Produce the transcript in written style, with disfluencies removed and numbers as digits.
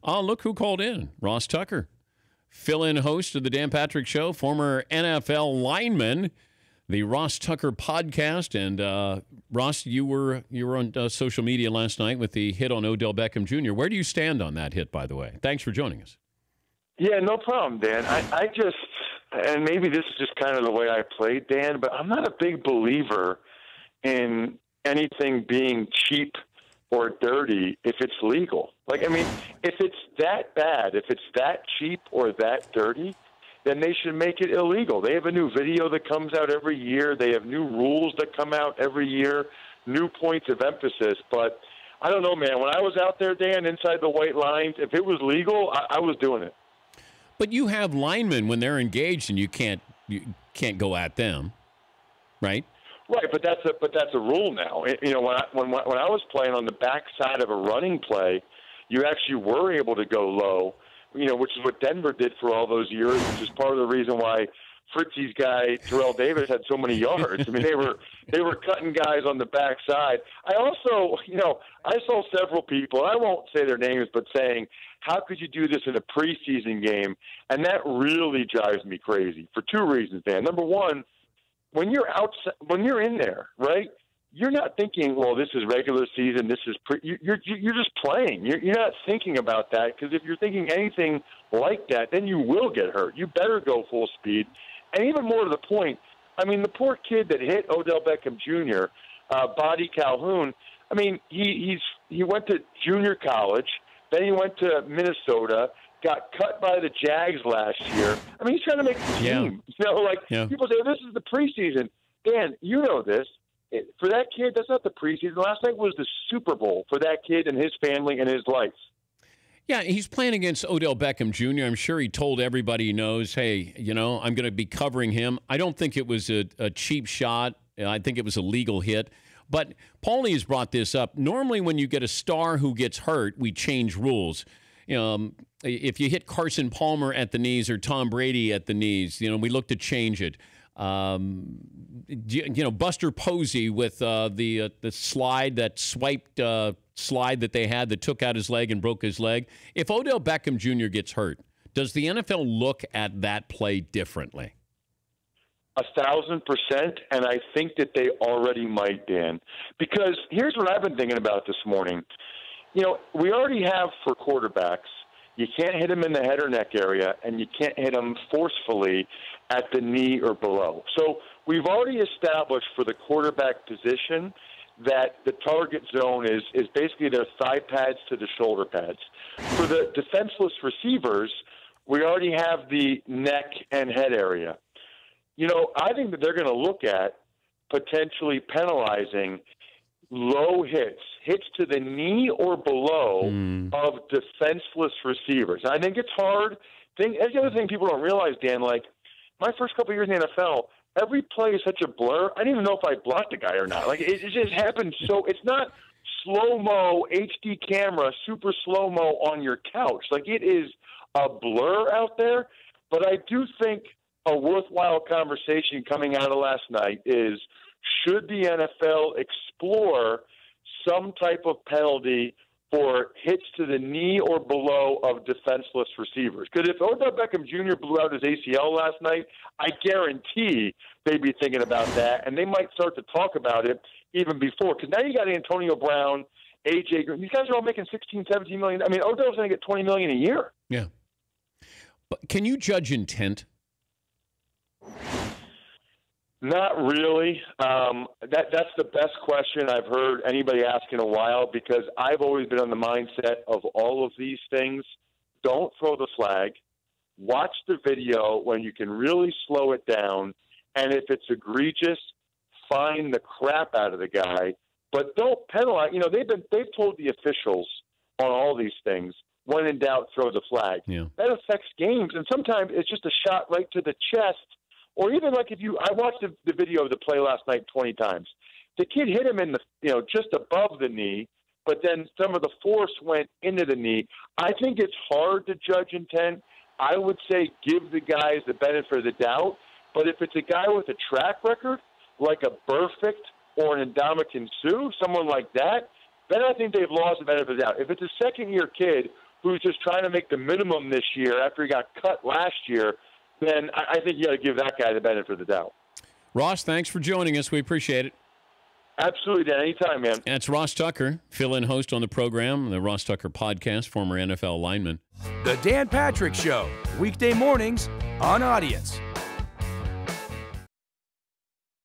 Oh, look who called in. Ross Tucker, fill-in host of the Dan Patrick Show, former NFL lineman, the Ross Tucker podcast. And Ross, you were on social media last night with the hit on Odell Beckham Jr. Where do you stand on that hit, by the way? Thanks for joining us. Yeah, no problem, Dan. I just, and maybe this is just kind of the way I played, Dan, but I'm not a big believer in anything being cheap or dirty if it's legal. Like, I mean, if it's that bad, if it's that cheap or that dirty, then they should make it illegal. They have a new video that comes out every year. They have new rules that come out every year, new points of emphasis. But I don't know, man. When I was out there, Dan, inside the white lines, if it was legal, I was doing it. But you have linemen when they're engaged, and you can't go at them, right? Right, but that's a rule now. You know, when I was playing on the backside of a running play, you actually were able to go low. You know, which is what Denver did for all those years, which is part of the reason why Fritzy's guy Terrell Davis had so many yards. I mean, they were cutting guys on the backside. I also, you know, I saw several people. I won't say their names, but saying, "How could you do this in a preseason game?" And that really drives me crazy for two reasons, Dan. Number one, when you're in there, right? You're not thinking, well, this is regular season. This is you're just playing. You're not thinking about that, because if you're thinking anything like that, then you will get hurt. You better go full speed. And even more to the point, I mean, the poor kid that hit Odell Beckham Jr., Bodie Calhoun. I mean, he went to junior college, then he went to Minnesota, got cut by the Jags last year. I mean, he's trying to make the team. You know, like people say, this is the preseason. Dan, you know this. For that kid, that's not the preseason. Last night was the Super Bowl for that kid and his family and his life. Yeah, he's playing against Odell Beckham Jr. I'm sure he told everybody he knows, hey, you know, I'm going to be covering him. I don't think it was a cheap shot. I think it was a legal hit. But Paulie has brought this up. Normally when you get a star who gets hurt, we change rules. If you hit Carson Palmer at the knees or Tom Brady at the knees, you know, we look to change it. Buster Posey with the slide, that swiped slide that they had that took out his leg and broke his leg. If Odell Beckham Jr. gets hurt, does the NFL look at that play differently? 1,000%, and I think that they already might, Dan. Because here's what I've been thinking about this morning. You know, we already have for quarterbacks, you can't hit them in the head or neck area, and you can't hit them forcefully at the knee or below. So we've already established for the quarterback position that the target zone is basically their thigh pads to the shoulder pads. For the defenseless receivers, we already have the neck and head area. You know, I think that they're going to look at potentially penalizing low hits to the knee or below of defenseless receivers. I think it's hard. That's the other thing people don't realize, Dan, like my first couple of years in the NFL, every play is such a blur. I didn't even know if I blocked the guy or not. Like it just happens. So it's not slow-mo, HD camera, super slow-mo on your couch. Like it is a blur out there. But I do think a worthwhile conversation coming out of last night is, should the NFL explore some type of penalty for hits to the knee or below of defenseless receivers? Because if Odell Beckham Jr. blew out his ACL last night, I guarantee they'd be thinking about that, and they might start to talk about it even before. Because now you got Antonio Brown, A.J. Green. These guys are all making $16, $17 million. I mean, Odell's going to get $20 million a year. Yeah. But can you judge intent? Not really. That's the best question I've heard anybody ask in a while, because I've always been on the mindset of all of these things. Don't throw the flag. Watch the video when you can really slow it down. And if it's egregious, fine the crap out of the guy. But don't penalize. You know, they've told the officials on all these things, when in doubt, throw the flag. Yeah. That affects games. And sometimes it's just a shot right to the chest. Or even like I watched the video of the play last night 20 times. The kid hit him in the, just above the knee, but then some of the force went into the knee. I think it's hard to judge intent. I would say give the guys the benefit of the doubt. But if it's a guy with a track record, like a Burfict or an Ndamukong Suh, someone like that, then I think they've lost the benefit of the doubt. If it's a second-year kid who's just trying to make the minimum this year after he got cut last year, then I think you got to give that guy the benefit of the doubt. Ross, thanks for joining us. We appreciate it. Absolutely, Dan. Anytime, man. That's Ross Tucker, fill-in host on the program, the Ross Tucker podcast, former NFL lineman. The Dan Patrick Show, weekday mornings on Audience.